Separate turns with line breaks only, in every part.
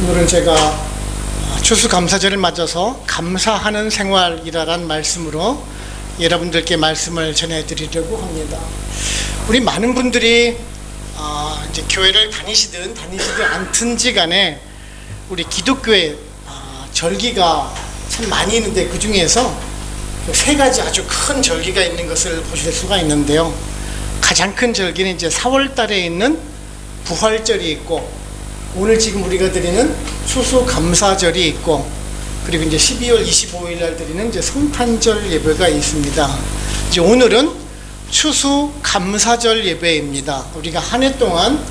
오늘은 제가 추수감사절을 맞아서 감사하는 생활이라는 말씀으로 여러분들께 말씀을 전해드리려고 합니다. 우리 많은 분들이 이제 교회를 다니시든 않든지 간에 우리 기독교에 절기가 참 많이 있는데 그 중에서 세 가지 아주 큰 절기가 있는 것을 보실 수가 있는데요. 가장 큰 절기는 이제 4월 달에 있는 부활절이 있고, 오늘 지금 우리가 드리는 추수감사절이 있고, 그리고 이제 12월 25일 날 드리는 이제 성탄절 예배가 있습니다. 이제 오늘은 추수감사절 예배입니다. 우리가 한 해 동안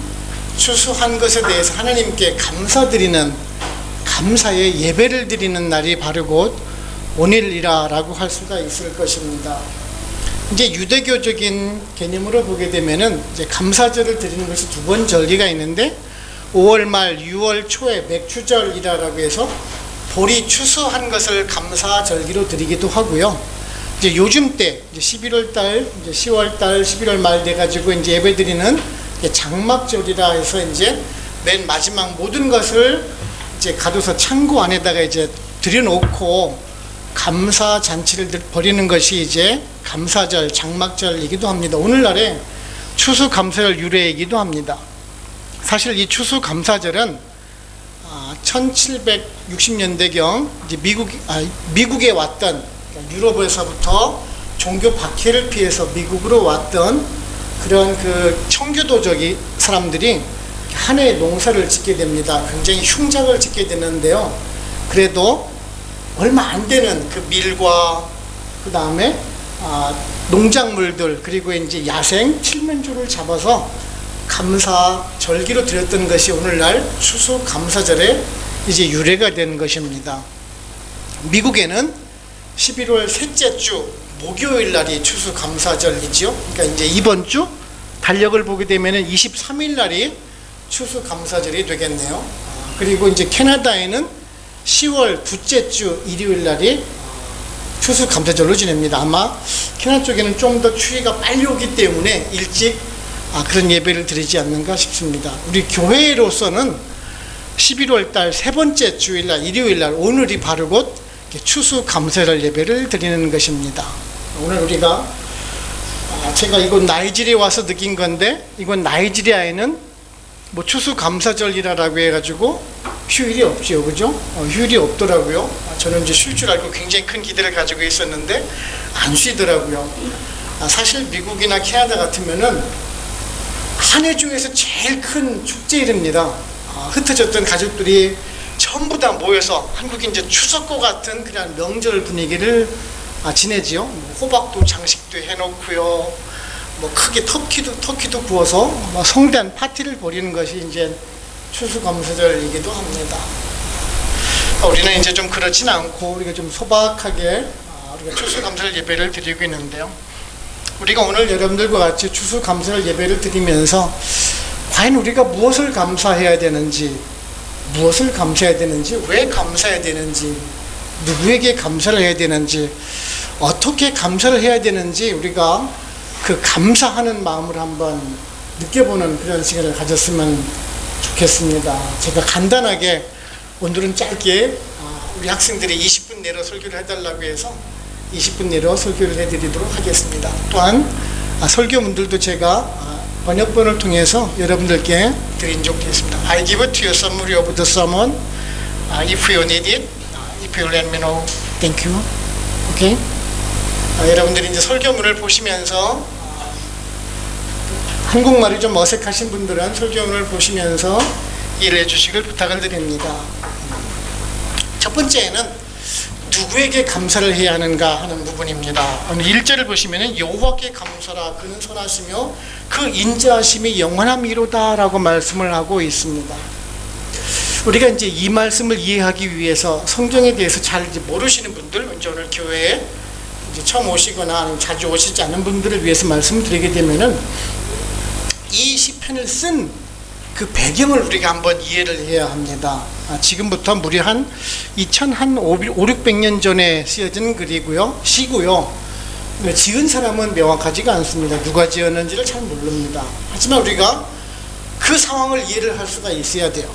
추수한 것에 대해서 하나님께 감사드리는 감사의 예배를 드리는 날이 바로 곧 오늘이라고 할 수가 있을 것입니다. 이제 유대교적인 개념으로 보게 되면은 이제 감사절을 드리는 것이 두 번 절기가 있는데, 5월 말 6월 초에 맥추절이라고 해서 보리 추수한 것을 감사절기로 드리기도 하고요. 이제 요즘 때 이제 11월 달, 이제 10월 달, 11월 말 돼 가지고 이제 예배드리는 장막절이라 해서 이제 맨 마지막 모든 것을 이제 가둬서 창고 안에다가 이제 들여놓고 감사 잔치를 벌이는 것이 이제 감사절, 장막절이기도 합니다. 오늘날에 추수감사절 유래이기도 합니다. 사실 이 추수감사절은 1760년대경 이제 미국에 왔던, 유럽에서부터 종교 박해를 피해서 미국으로 왔던 그런 그 청교도적인 사람들이 한 해 농사를 짓게 됩니다. 굉장히 흉작을 짓게 되는데요. 그래도 얼마 안 되는 그 밀과 그 다음에 농작물들, 그리고 이제 야생 칠면조를 잡아서 감사 절기로 드렸던 것이 오늘날 추수감사절에 이제 유래가 된 것입니다. 미국에는 11월 셋째 주 목요일 날이 추수감사절이죠. 그러니까 이제 이번 주 달력을 보게 되면은 23일 날이 추수감사절이 되겠네요. 그리고 이제 캐나다에는 10월 둘째 주 일요일 날이 추수감사절로 지냅니다. 아마 캐나다 쪽에는 좀 더 추위가 빨리 오기 때문에 일찍 그런 예배를 드리지 않는가 싶습니다. 우리 교회로서는 11월 달 세 번째 주일 날, 일요일 날, 오늘이 바로 곧 추수감사절 예배를 드리는 것입니다. 오늘 우리가 제가 이곳 나이지리아 와서 느낀 건데, 이곳 나이지리아에는 뭐 추수감사절이라고 해가지고 휴일이 없지요, 그죠? 휴일이 없더라고요. 저는 이제 쉴 줄 알고 굉장히 큰 기대를 가지고 있었는데 안 쉬더라고요. 사실 미국이나 캐나다 같으면은 한 해 중에서 제일 큰 축제일입니다. 흩어졌던 가족들이 전부 다 모여서 한국이 이제 추석과 같은 그냥 명절 분위기를 지내지요. 호박도 장식도 해놓고요. 뭐 크게 터키도 구워서 성대한 파티를 벌이는 것이 이제 추수감사절이기도 합니다. 우리는 이제 좀 그렇진 않고 우리가 좀 소박하게 우리가 추수감사절 예배를 드리고 있는데요. 우리가 오늘 여러분들과 같이 추수감사절 예배를 드리면서 과연 우리가 무엇을 감사해야 되는지, 왜 감사해야 되는지, 누구에게 감사를 해야 되는지, 어떻게 감사를 해야 되는지 우리가 그 감사하는 마음을 한번 느껴보는 그런 시간을 가졌으면 좋겠습니다. 제가 간단하게 오늘은 짧게 우리 학생들이 20분 내로 설교를 해달라고 해서 20분 내로 설교를 해드리도록 하겠습니다. 또한 설교문들도 제가 번역본을 통해서 여러분들께 드린 적도 있습니다. I give it to you summary of the sermon. If you need it, if you let me know. Thank you. Okay? 여러분들이 이제 설교문을 보시면서 한국말이 좀 어색하신 분들은 설교문을 보시면서 이해를 해주시길 부탁을 드립니다. 첫 번째는 누구에게 감사를 해야 하는가 하는 부분입니다. 오늘 1절을 보시면 여호와께 감사라, 그는 선하시며 그 인자하심이 영원함이로다 라고 말씀을 하고 있습니다. 우리가 이제 이 말씀을 이해하기 위해서 성경에 대해서 잘 모르시는 분들, 이제 오늘 교회에 이제 처음 오시거나 아니면 자주 오시지 않은 분들을 위해서 말씀을 드리게 되면은 이 시편을 쓴 그 배경을 우리가 한번 이해를 해야 합니다. 지금부터 무려 한 500~600년 전에 쓰여진 글이고요, 시고요. 지은 사람은 명확하지가 않습니다. 누가 지었는지를 잘 모릅니다. 하지만 우리가 그 상황을 이해를 할 수가 있어야 돼요.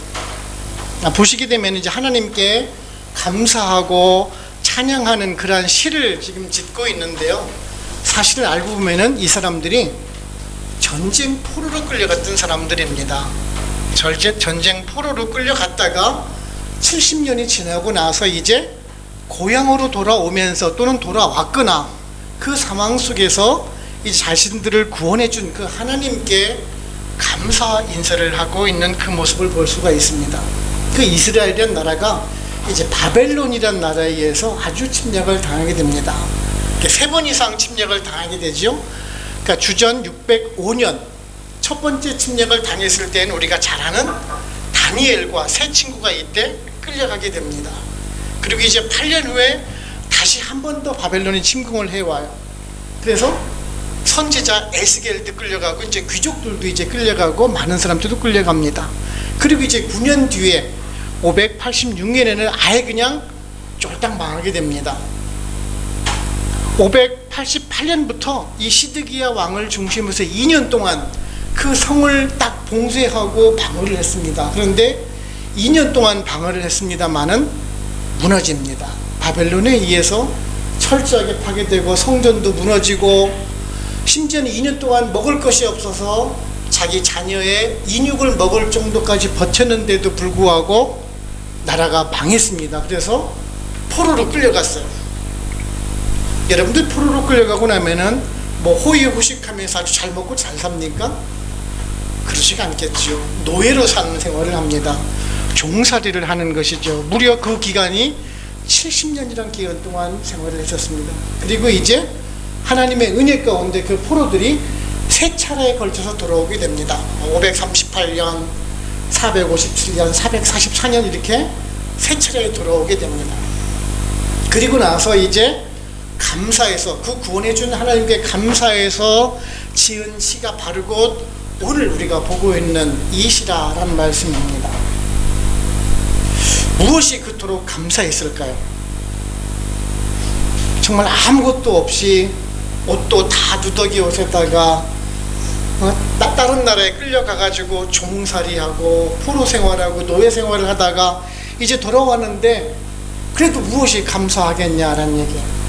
보시게 되면 이제 하나님께 감사하고 찬양하는 그러한 시를 지금 짓고 있는데요. 사실을 알고 보면은 이 사람들이 전쟁 포로로 끌려갔던 사람들입니다. 전쟁 포로로 끌려갔다가 70년이 지나고 나서 이제 고향으로 돌아오면서 또는 돌아왔거나 그 상황 속에서 이 자신들을 구원해 준 그 하나님께 감사 인사를 하고 있는 그 모습을 볼 수가 있습니다. 그 이스라엘이라는 나라가 이제 바벨론이라는 나라에 의해서 아주 침략을 당하게 됩니다. 3번 이상 침략을 당하게 되죠. 그러니까 주전 605년 첫 번째 침략을 당했을 때는 우리가 잘 아는 다니엘과 세 친구가 이때 끌려가게 됩니다. 그리고 이제 8년 후에 다시 한 번 더 바벨론이 침공을 해와요. 그래서 선지자 에스겔도 끌려가고 이제 귀족들도 이제 끌려가고 많은 사람들도 끌려갑니다. 그리고 이제 9년 뒤에 586년에는 아예 그냥 쫄딱 망하게 됩니다. 588년부터 이 시드기야 왕을 중심으로 2년 동안 그 성을 딱 봉쇄하고 방어를 했습니다. 그런데 2년 동안 방어를 했습니다마는 무너집니다. 바벨론에 의해서 철저하게 파괴되고 성전도 무너지고 심지어는 2년 동안 먹을 것이 없어서 자기 자녀의 인육을 먹을 정도까지 버텼는데도 불구하고 나라가 망했습니다. 그래서 포로로 끌려갔어요. 여러분들 포로로 끌려가고 나면은 뭐 호의호식하면서 아주 잘 먹고 잘 삽니까? 그러지가 않겠죠. 노예로 사는 생활을 합니다. 종살이를 하는 것이죠. 무려 그 기간이 70년이라는 기간 동안 생활을 했었습니다. 그리고 이제 하나님의 은혜 가운데 그 포로들이 세 차례에 걸쳐서 돌아오게 됩니다. 538년, 457년, 444년 이렇게 세 차례에 돌아오게 됩니다. 그리고 나서 이제 감사해서 그 구원해준 하나님께 감사해서 지은 시가 바로 곧 오늘 우리가 보고 있는 이 시라라는 말씀입니다. 무엇이 그토록 감사했을까요? 정말 아무것도 없이 옷도 다 누더기 옷에다가 다른 나라에 끌려가가지고 종살이하고 포로 생활하고 노예 생활을 하다가 이제 돌아왔는데 그래도 무엇이 감사하겠냐라는 얘기예요.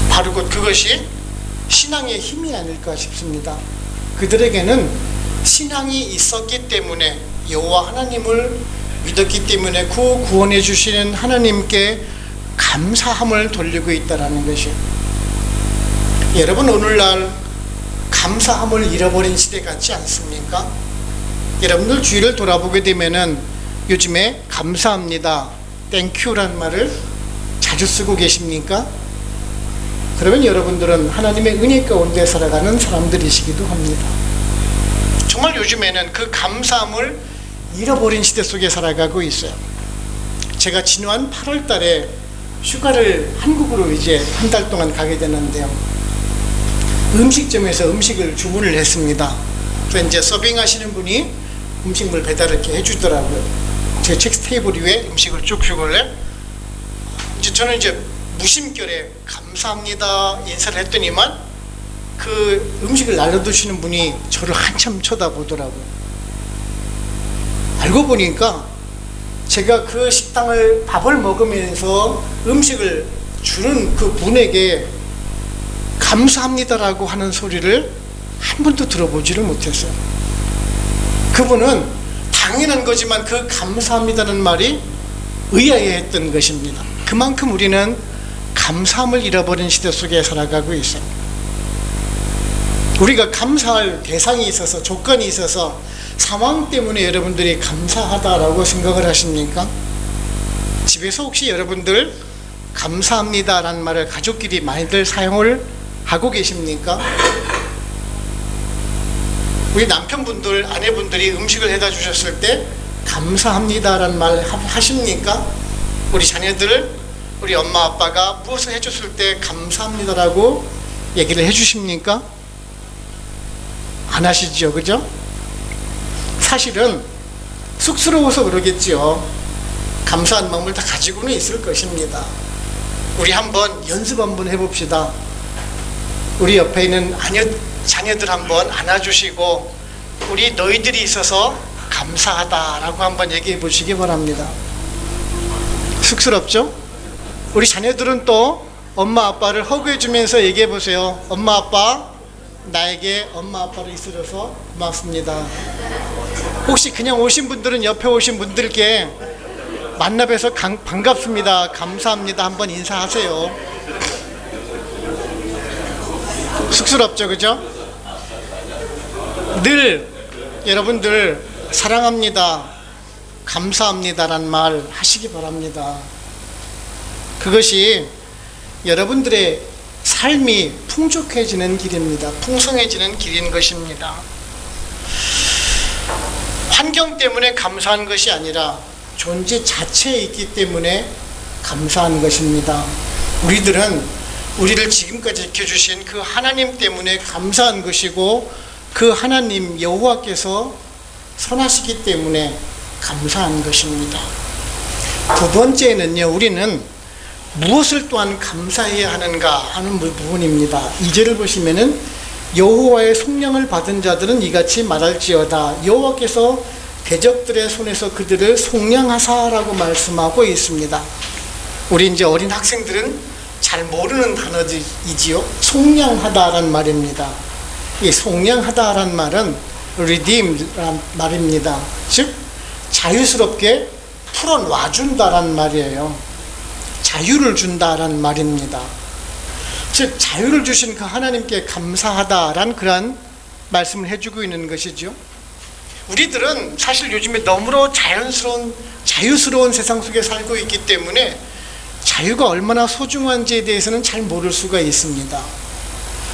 바로 곧 그것이 신앙의 힘이 아닐까 싶습니다. 그들에게는 신앙이 있었기 때문에 여호와 하나님을 믿었기 때문에 그 구원해 주시는 하나님께 감사함을 돌리고 있다는 것이, 여러분 오늘날 감사함을 잃어버린 시대 같지 않습니까? 여러분들 주위를 돌아보게 되면은 요즘에 감사합니다, 땡큐라는 말을 자주 쓰고 계십니까? 그러면 여러분들은 하나님의 은혜 가운데 살아가는 사람들이시기도 합니다. 정말 요즘에는 그 감사함을 잃어버린 시대 속에 살아가고 있어요. 제가 지난 8월 달에 휴가를 한국으로 이제 한 달 동안 가게 되는데요. 음식점에서 음식을 주문을 했습니다. 그래서 이제 서빙하시는 분이 음식물 배달을 이렇게 해주더라고요. 제 책 테이블 위에 음식을 쭉 주길래 이제 저는 이제 무심결에 감사합니다 인사를 했더니만 그 음식을 날려두시는 분이 저를 한참 쳐다보더라고요. 알고 보니까 제가 그 식당을 밥을 먹으면서 음식을 주는 그 분에게 감사합니다라고 하는 소리를 한 번도 들어보지를 못했어요. 그분은 당연한 거지만 그 감사합니다는 말이 의아해했던 것입니다. 그만큼 우리는 감사함을 잃어버린 시대 속에 살아가고 있어요. 우리가 감사할 대상이 있어서, 조건이 있어서 상황 때문에 여러분들이 감사하다라고 생각을 하십니까? 집에서 혹시 여러분들 감사합니다라는 말을 가족끼리 많이들 사용을 하고 계십니까? 우리 남편분들, 아내분들이 음식을 해다 주셨을 때 감사합니다라는 말 하십니까? 우리 자녀들, 우리 엄마 아빠가 무엇을 해줬을 때 감사합니다라고 얘기를 해주십니까? 안 하시죠, 그죠? 사실은 쑥스러워서 그러겠죠. 감사한 마음을 다 가지고는 있을 것입니다. 우리 한번 연습 한번 해봅시다. 우리 옆에 있는 자녀들 한번 안아주시고, 우리 너희들이 있어서 감사하다라고 한번 얘기해 보시기 바랍니다. 쑥스럽죠? 우리 자녀들은 또 엄마 아빠를 허그해 주면서 얘기해 보세요. 엄마 아빠, 나에게 엄마 아빠를 있으셔서 고맙습니다. 혹시 그냥 오신 분들은 옆에 오신 분들께 만나 뵈서 반갑습니다, 감사합니다 한번 인사하세요. 쑥스럽죠, 그죠? 늘 여러분들 사랑합니다, 감사합니다라는 말 하시기 바랍니다. 그것이 여러분들의 삶이 풍족해지는 길입니다. 풍성해지는 길인 것입니다. 환경 때문에 감사한 것이 아니라 존재 자체에 있기 때문에 감사한 것입니다. 우리들은 우리를 지금까지 지켜주신 그 하나님 때문에 감사한 것이고, 그 하나님 여호와께서 선하시기 때문에 감사한 것입니다. 두 번째는요, 우리는 무엇을 또한 감사해야 하는가 하는 부분입니다. 2절을 보시면은 여호와의 속량을 받은 자들은 이같이 말할지어다. 여호와께서 대적들의 손에서 그들을 속량하사라고 말씀하고 있습니다. 우리 이제 어린 학생들은 잘 모르는 단어이지요. 속량하다라는 말입니다. 이 속량하다라는 말은 redeem라는 말입니다. 즉 자유스럽게 풀어놔준다라는 말이에요. 자유를 준다라는 말입니다. 즉 자유를 주신 그 하나님께 감사하다라는 그러한 말씀을 해주고 있는 것이죠. 우리들은 사실 요즘에 너무나 자유스러운 세상 속에 살고 있기 때문에 자유가 얼마나 소중한지에 대해서는 잘 모를 수가 있습니다.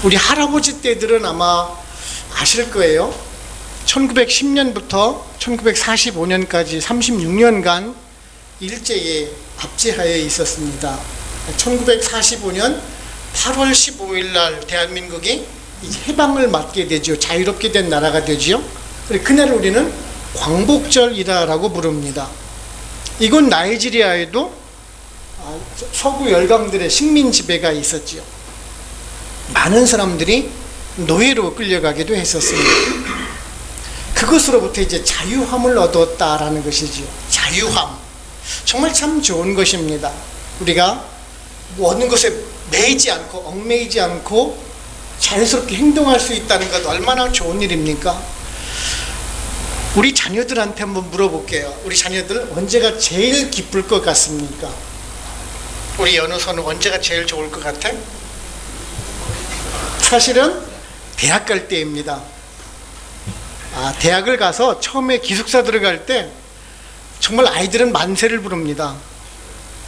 우리 할아버지 때들은 아마 아실 거예요. 1910년부터 1945년까지 36년간 일제에 압제하에 있었습니다. 1945년 8월 15일 날 대한민국이 해방을 맞게 되죠. 자유롭게 된 나라가 되죠. 그날을 우리는 광복절이라고 부릅니다. 이곳 나이지리아에도 서구 열강들의 식민 지배가 있었지요. 많은 사람들이 노예로 끌려가기도 했었습니다. 그것으로부터 이제 자유함을 얻었다라는 것이지요. 자유함. 정말 참 좋은 것입니다. 우리가 어느 것에 매이지 않고 얽매이지 않고 자유스럽게 행동할 수 있다는 것 얼마나 좋은 일입니까? 우리 자녀들한테 한번 물어볼게요. 우리 자녀들 언제가 제일 기쁠 것 같습니까? 우리 연우선은 언제가 제일 좋을 것 같아? 사실은 대학 갈 때입니다. 대학을 가서 처음에 기숙사 들어갈 때 정말 아이들은 만세를 부릅니다.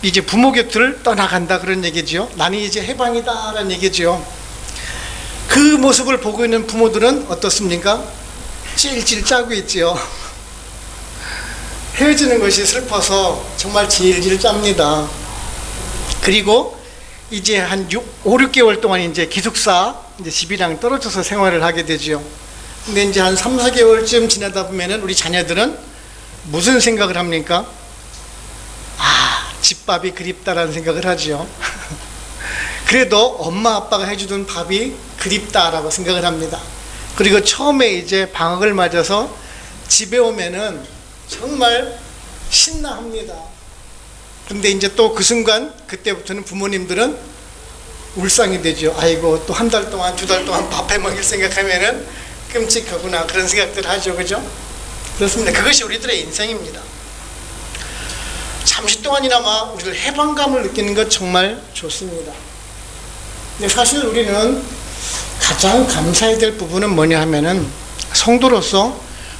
이제 부모 곁을 떠나간다 그런 얘기죠. 나는 이제 해방이다 라는 얘기죠. 그 모습을 보고 있는 부모들은 어떻습니까? 찔찔 짜고 있죠. 헤어지는 것이 슬퍼서 정말 질질 짭니다. 그리고 이제 한 5, 6개월 동안 이제 기숙사 이제 집이랑 떨어져서 생활을 하게 되죠. 근데 이제 한 3, 4개월쯤 지나다 보면은 우리 자녀들은 무슨 생각을 합니까? 집밥이 그립다라는 생각을 하죠. 그래도 엄마 아빠가 해주던 밥이 그립다라고 생각을 합니다. 그리고 처음에 이제 방학을 맞아서 집에 오면은 정말 신나합니다. 근데 이제 또 그 순간 그때부터는 부모님들은 울상이 되죠. 아이고 또 한 달 동안 2달 동안 밥 해 먹일 생각하면은 끔찍하구나 그런 생각들을 하죠. 그죠? 그렇습니다. 그것이 우리들의 인생입니다. 잠시 동안이나마 우리를 해방감을 느끼는 것 정말 좋습니다. 근데 사실 우리는 가장 감사해야 될 부분은 뭐냐 하면은 성도로서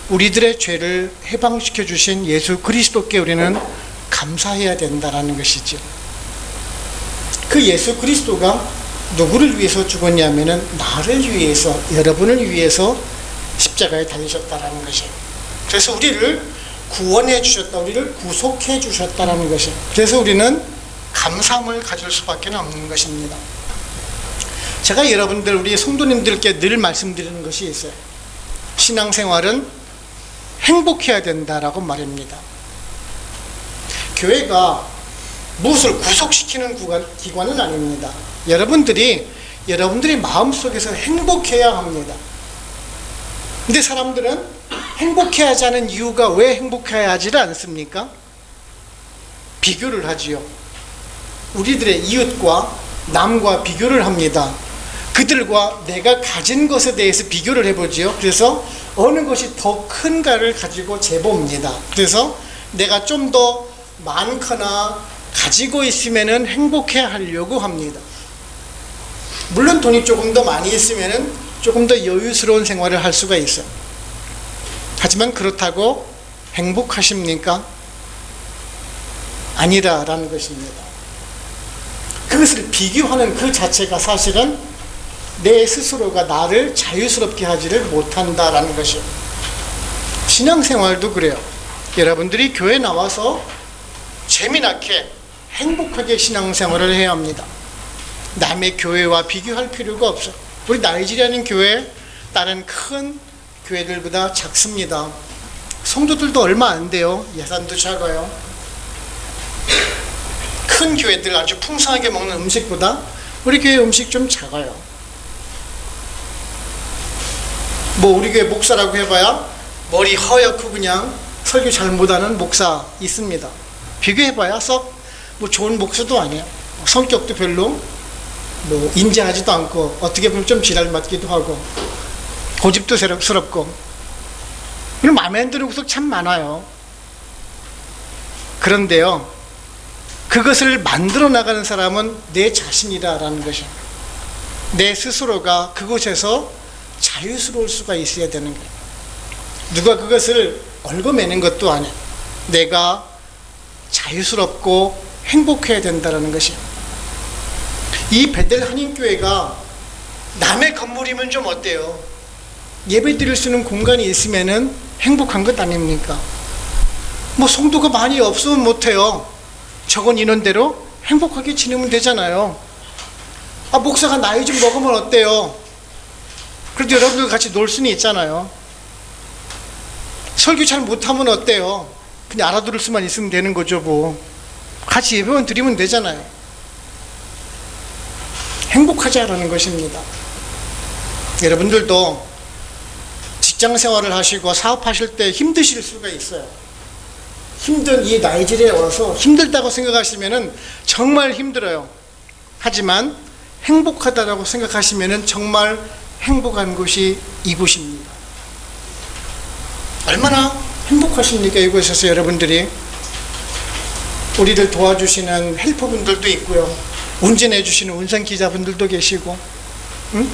우리들의 죄를 해방시켜 주신 예수 그리스도께 우리는 감사해야 된다는 것이죠. 그 예수 그리스도가 누구를 위해서 죽었냐면은 나를 위해서, 여러분을 위해서 십자가에 달리셨다는 것이에요. 그래서 우리를 구원해 주셨다, 우리를 구속해 주셨다는 것이에요. 그래서 우리는 감사함을 가질 수밖에 없는 것입니다. 제가 여러분들, 우리 성도님들께 늘 말씀드리는 것이 있어요. 신앙생활은 행복해야 된다라고 말입니다. 교회가 무엇을 구속시키는 기관은 아닙니다. 여러분들이 마음속에서 행복해야 합니다. 근데 사람들은 행복해하지 않은 이유가 왜 행복해하지를 않습니까? 비교를 하지요. 우리들의 이웃과 남과 비교를 합니다. 그들과 내가 가진 것에 대해서 비교를 해보지요. 그래서 어느 것이 더 큰가를 가지고 재봅니다. 그래서 내가 좀 더 많거나 가지고 있으면 행복해 하려고 합니다. 물론 돈이 조금 더 많이 있으면 조금 더 여유스러운 생활을 할 수가 있어요. 하지만 그렇다고 행복하십니까? 아니라라는 것입니다. 그것을 비교하는 그 자체가 사실은 내 스스로가 나를 자유스럽게 하지를 못한다라는 것이에요. 신앙생활도 그래요. 여러분들이 교회 나와서 재미나게 행복하게 신앙생활을 해야 합니다. 남의 교회와 비교할 필요가 없어요. 우리 나이지리아는 교회 다른 큰 교회들보다 작습니다. 성도들도 얼마 안 돼요. 예산도 작아요. 큰 교회들 아주 풍성하게 먹는 음식보다 우리 교회 음식 좀 작아요. 뭐 우리 교회 목사라고 해봐야 머리 허옇고 그냥 설교 잘 못하는 목사 있습니다. 비교해봐야 썩 뭐 좋은 목사도 아니에요. 성격도 별로 뭐 인자하지도 않고 어떻게 보면 좀 지랄 맞기도 하고 고집도 스럽고 그럼 마음에 안 드는 구석 참 많아요. 그런데요, 그것을 만들어 나가는 사람은 내 자신이다라는 것이에요. 내 스스로가 그곳에서 자유스러울 수가 있어야 되는 거예요. 누가 그것을 얽어매는 것도 아니에요. 내가 자유스럽고 행복해야 된다는 것이에요. 이 베델 한인교회가 남의 건물이면 좀 어때요? 예배 드릴 수 있는 공간이 있으면 행복한 것 아닙니까? 뭐 성도가 많이 없으면 못해요. 적은 인원대로 행복하게 지내면 되잖아요. 아, 목사가 나이 좀 먹으면 어때요? 그래도 여러분들 같이 놀 수는 있잖아요. 설교 잘 못하면 어때요? 그냥 알아들을 수만 있으면 되는 거죠. 뭐 같이 예배만 드리면 되잖아요. 행복하자라는 것입니다. 여러분들도 직장 생활을 하시고 사업하실 때 힘드실 수가 있어요. 힘든 이 나이지리아에 와서 힘들다고 생각하시면 정말 힘들어요. 하지만 행복하다고 생각하시면 정말 행복한 곳이 이곳입니다. 얼마나 행복하십니까? 이곳에서 여러분들이 우리를 도와주시는 헬퍼분들도 있고요, 운전해 주시는 운전기자분들도 계시고, 응?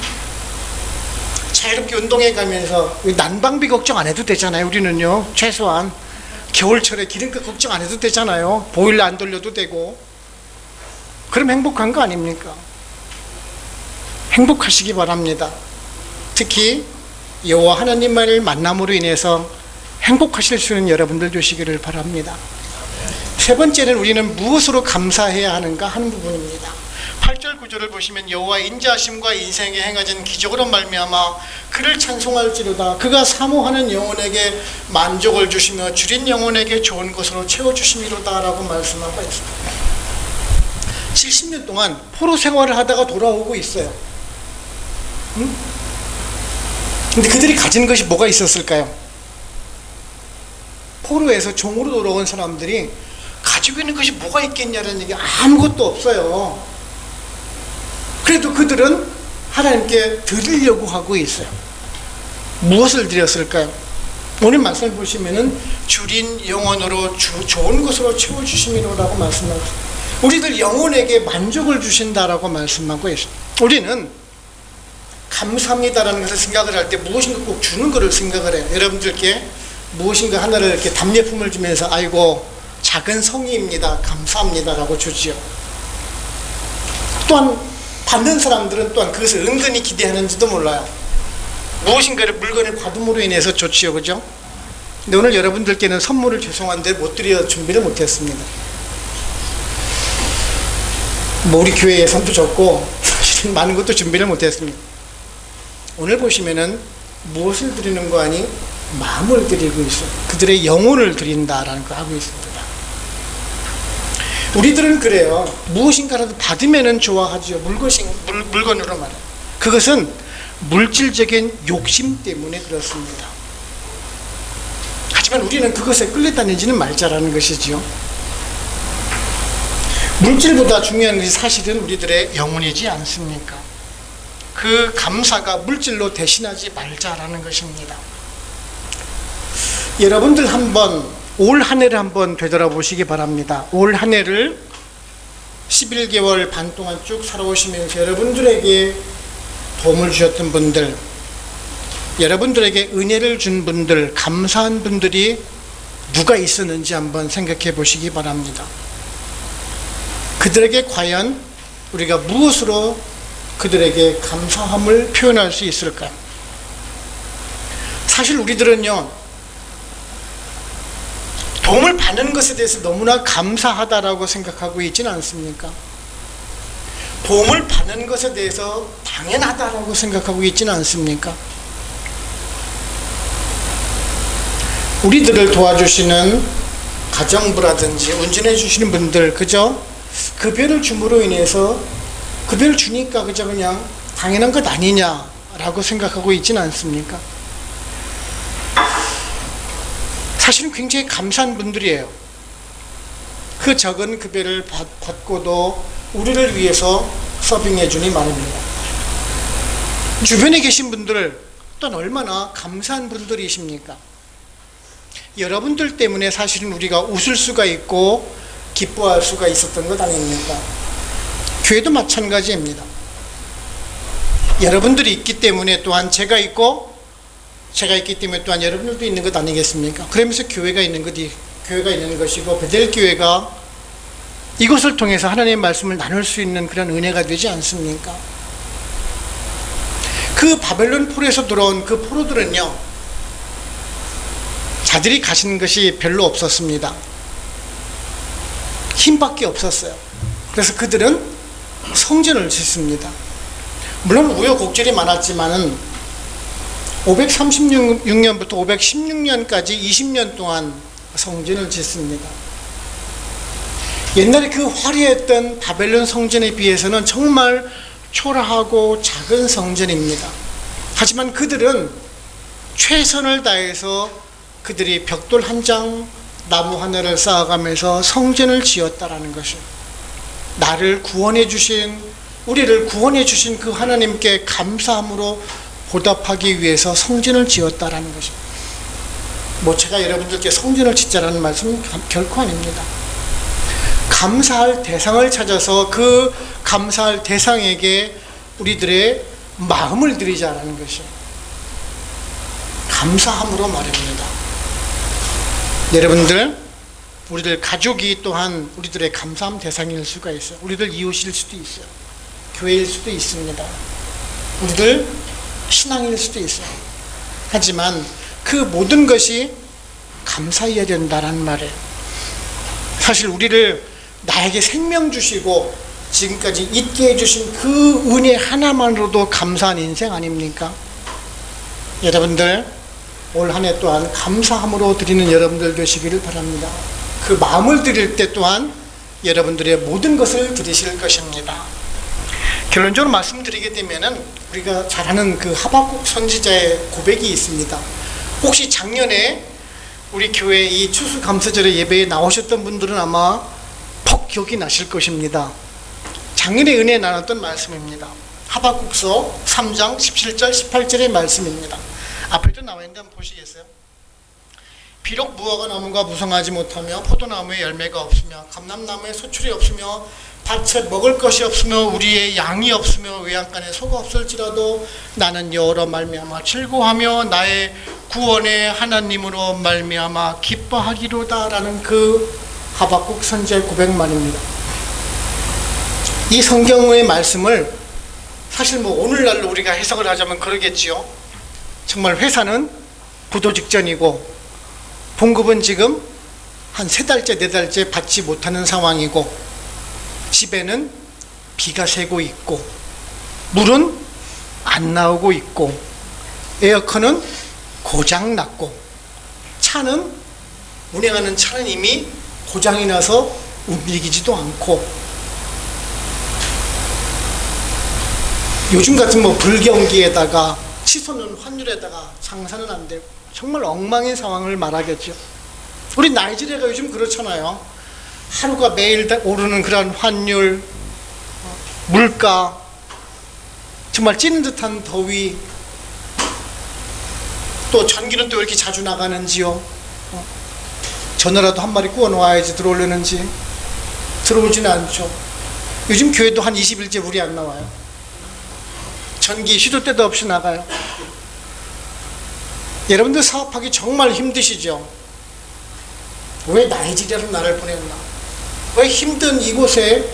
자유롭게 운동해 가면서 난방비 걱정 안 해도 되잖아요. 우리는요, 최소한 겨울철에 기름값 걱정 안 해도 되잖아요. 보일러 안 돌려도 되고. 그럼 행복한 거 아닙니까? 행복하시기 바랍니다. 특히 여호와 하나님만을 만남으로 인해서 행복하실 수 있는 여러분들 되시기를 바랍니다. 세 번째는 우리는 무엇으로 감사해야 하는가 하는 부분입니다. 8절 9절을 보시면 여호와의 인자하심과 인생에 행하신 기적으로 말미암아 그를 찬송할지로다. 그가 사모하는 영혼에게 만족을 주시며 줄인 영혼에게 좋은 것으로 채워주심이로다 라고 말씀하고 있습니다. 70년 동안 포로 생활을 하다가 돌아오고 있어요. 응? 근데 그들이 가진 것이 뭐가 있었을까요? 포로에서 종으로 돌아온 사람들이 가지고 있는 것이 뭐가 있겠냐는 얘기, 아무것도 없어요. 그래도 그들은 하나님께 드리려고 하고 있어요. 무엇을 드렸을까요? 오늘 말씀을 보시면은 줄인 영혼으로 좋은 것으로 채워주심이라고 말씀하고 있어요. 우리들 영혼에게 만족을 주신다라고 말씀하고 있어요. 우리는 감사합니다라는 것을 생각을 할 때 무엇인가 꼭 주는 것을 생각을 해요. 여러분들께 무엇인가 하나를 이렇게 답례품을 주면서 아이고 작은 성의입니다, 감사합니다라고 주지요. 또한 받는 사람들은 또한 그것을 은근히 기대하는지도 몰라요. 무엇인가를 물건을 받음으로 인해서 좋지요, 그죠? 근데 오늘 여러분들께는 선물을 죄송한데 못 드려 준비를 못했습니다. 뭐 우리 교회 예산도 적고 사실은 많은 것도 준비를 못했습니다. 오늘 보시면은 무엇을 드리는 거 아니? 마음을 드리고 있어요. 그들의 영혼을 드린다라는 거 하고 있습니다. 우리들은 그래요. 무엇인가라도 받으면은 좋아하죠. 물건으로 말해요. 그것은 물질적인 욕심 때문에 그렇습니다. 하지만 우리는 그것에 끌려다니지는 말자라는 것이지요. 물질보다 중요한 것이 사실은 우리들의 영혼이지 않습니까? 그 감사가 물질로 대신하지 말자라는 것입니다. 여러분들 한번 올 한 해를 한번 되돌아보시기 바랍니다. 올 한 해를 11개월 반 동안 쭉 살아오시면서 여러분들에게 도움을 주셨던 분들, 여러분들에게 은혜를 준 분들, 감사한 분들이 누가 있었는지 한번 생각해 보시기 바랍니다. 그들에게 과연 우리가 무엇으로 그들에게 감사함을 표현할 수 있을까요? 사실 우리들은요, 도움을 받는 것에 대해서 너무나 감사하다라고 생각하고 있지는 않습니까? 도움을 받는 것에 대해서 당연하다라고 생각하고 있지는 않습니까? 우리들을 도와주시는 가정부라든지 운전해 주시는 분들, 그죠? 급여를 줌으로 인해서 급여를 주니까 그저 그냥 당연한 것 아니냐라고 생각하고 있지는 않습니까? 사실은 굉장히 감사한 분들이에요. 그 적은 급여를 받고도 우리를 위해서 서빙해 주니 말입니다. 주변에 계신 분들 또한 얼마나 감사한 분들이십니까? 여러분들 때문에 사실은 우리가 웃을 수가 있고 기뻐할 수가 있었던 것 아닙니까? 교회도 마찬가지입니다. 여러분들이 있기 때문에 또한 제가 있고, 제가 있기 때문에 또한 여러분들도 있는 것 아니겠습니까? 그러면서 교회가 있는 것이고, 베델교회가 이것을 통해서 하나님의 말씀을 나눌 수 있는 그런 은혜가 되지 않습니까? 그 바벨론 포로에서 돌아온 그 포로들은요, 자들이 가진 것이 별로 없었습니다. 힘밖에 없었어요. 그래서 그들은 성전을 짓습니다. 물론 우여곡절이 많았지만은 536년부터 516년까지 20년 동안 성전을 짓습니다. 옛날에 그 화려했던 바벨론 성전에 비해서는 정말 초라하고 작은 성전입니다. 하지만 그들은 최선을 다해서 그들이 벽돌 한 장, 나무 하나를 쌓아가면서 성전을 지었다라는 것이에요. 나를 구원해 주신, 우리를 구원해 주신 그 하나님께 감사함으로 보답하기 위해서 성전을 지었다라는 것이에요. 뭐 제가 여러분들께 성전을 짓자라는 말씀은 결코 아닙니다. 감사할 대상을 찾아서 그 감사할 대상에게 우리들의 마음을 드리자라는 것이에요. 감사함으로 말입니다. 여러분들, 우리들 가족이 또한 우리들의 감사함 대상일 수가 있어요. 우리들 이웃일 수도 있어요. 교회일 수도 있습니다. 우리들 신앙일 수도 있어요. 하지만 그 모든 것이 감사해야 된다는 말이에요. 사실 우리를 나에게 생명 주시고 지금까지 있게 해주신 그 은혜 하나만으로도 감사한 인생 아닙니까? 여러분들, 올 한 해 또한 감사함으로 드리는 여러분들 되시기를 바랍니다. 그 마음을 드릴 때 또한 여러분들의 모든 것을 드리실 것입니다. 결론적으로 말씀드리게 되면은 우리가 잘 아는 그 하박국 선지자의 고백이 있습니다. 혹시 작년에 우리 교회 이 추수감사절의 예배에 나오셨던 분들은 아마 퍽 기억이 나실 것입니다. 작년에 은혜 나눴던 말씀입니다. 하박국서 3장 17절 18절의 말씀입니다. 앞에도 나와 있는데 한번 보시겠어요? 비록 무화과 나무가 무성하지 못하며 포도나무에 열매가 없으며 감람나무에 소출이 없으며 밭에 먹을 것이 없으며 우리의 양이 없으며 외양간에 소가 없을지라도 나는 여호와로 말미암아 즐거워하며 나의 구원의 하나님으로 말미암아 기뻐하기로다라는 그 하박국 선지자의 고백만입니다. 이 성경의 말씀을 사실 뭐 오늘날로 우리가 해석을 하자면 그러겠지요. 정말 회사는 부도 직전이고 봉급은 지금 한 3달째 4달째 받지 못하는 상황이고 집에는 비가 새고 있고 물은 안 나오고 있고 에어컨은 고장났고 차는 운행하는 차는 이미 고장이 나서 움직이지도 않고 요즘 같은 뭐 불경기에다가 치솟는 환율에다가 장사는 안 되고 정말 엉망인 상황을 말하겠죠. 우리 나이지리아가 요즘 그렇잖아요. 하루가 매일 오르는 그런 환율, 물가, 정말 찌는 듯한 더위, 또 전기는 또 왜 이렇게 자주 나가는지요. 전화라도 한 마리 구워 놓아야지 들어오려는지. 들어오지는 않죠. 요즘 교회도 한 20일째 물이 안 나와요. 전기 시도 때도 없이 나가요. 여러분들 사업하기 정말 힘드시죠? 왜 나이지리아로 나를 보냈나? 왜 힘든 이곳에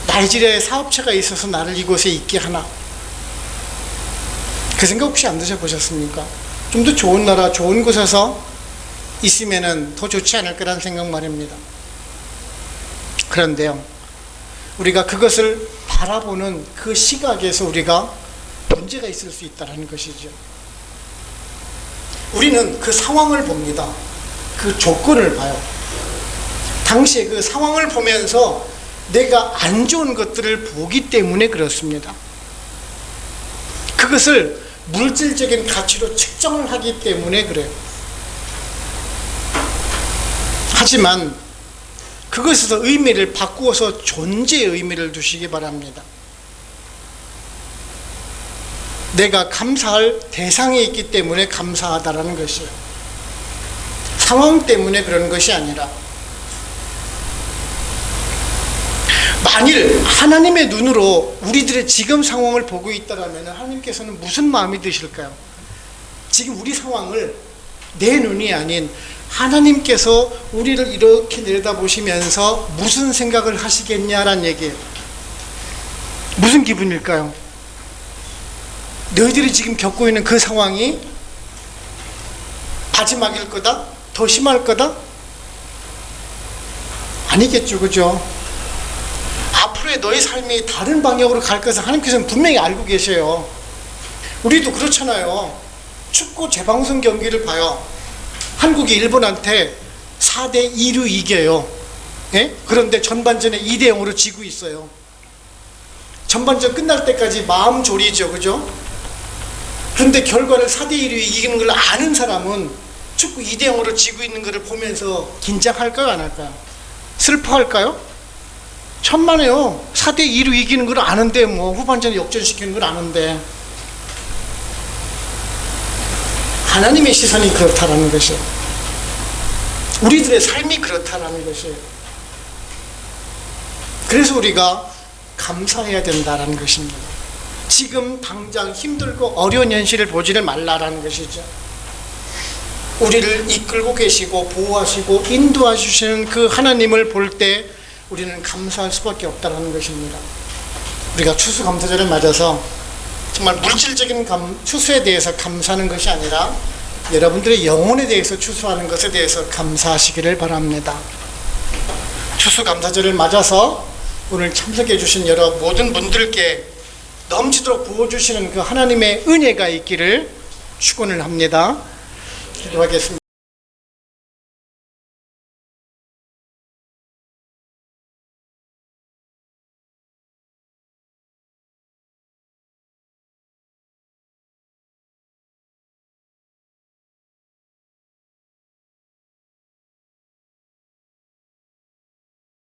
나이지리아에 사업체가 있어서 나를 이곳에 있게 하나? 그 생각 혹시 안 드셔보셨습니까? 좀 더 좋은 나라, 좋은 곳에서 있으면 더 좋지 않을 거라는 생각 말입니다. 그런데요, 우리가 그것을 바라보는 그 시각에서 우리가 문제가 있을 수 있다는 것이죠. 우리는 그 상황을 봅니다. 그 조건을 봐요. 당시에 그 상황을 보면서 내가 안 좋은 것들을 보기 때문에 그렇습니다. 그것을 물질적인 가치로 측정을 하기 때문에 그래요. 하지만 그것에서 의미를 바꾸어서 존재의 의미를 두시기 바랍니다. 내가 감사할 대상이 있기 때문에 감사하다라는 것이에요. 상황 때문에 그런 것이 아니라, 만일 하나님의 눈으로 우리들의 지금 상황을 보고 있다면 하나님께서는 무슨 마음이 드실까요? 지금 우리 상황을 내 눈이 아닌 하나님께서 우리를 이렇게 내려다보시면서 무슨 생각을 하시겠냐라는 얘기예요. 무슨 기분일까요? 너희들이 지금 겪고 있는 그 상황이 마지막일 거다? 더 심할 거다? 아니겠죠, 그죠? 앞으로의 너의 삶이 다른 방향으로 갈 것을 하나님께서는 분명히 알고 계셔요. 우리도 그렇잖아요. 축구 재방송 경기를 봐요. 한국이 일본한테 4대2로 이겨요. 예? 그런데 전반전에 2대0으로 지고 있어요. 전반전 끝날 때까지 마음 졸이죠, 그죠? 그런데 결과를 4대1로 이기는 걸 아는 사람은 축구 2대0으로 지고 있는 것을 보면서 긴장할까요, 안 할까요? 슬퍼할까요? 천만에요. 4대2로 이기는 걸 아는데, 뭐 후반전에 역전시키는 걸 아는데. 하나님의 시선이 그렇다라는 것이에요. 우리들의 삶이 그렇다라는 것이에요. 그래서 우리가 감사해야 된다라는 것입니다. 지금 당장 힘들고 어려운 현실을 보지를 말라라는 것이죠. 우리를 이끌고 계시고 보호하시고 인도하시는 그 하나님을 볼 때 우리는 감사할 수밖에 없다는 것입니다. 우리가 추수감사절을 맞아서 정말 물질적인 추수에 대해서 감사하는 것이 아니라 여러분들의 영혼에 대해서 추수하는 것에 대해서 감사하시기를 바랍니다. 추수감사절을 맞아서 오늘 참석해 주신 모든 분들께 넘치도록 부어주시는 그 하나님의 은혜가 있기를 축원을 합니다. 기도하겠습니다.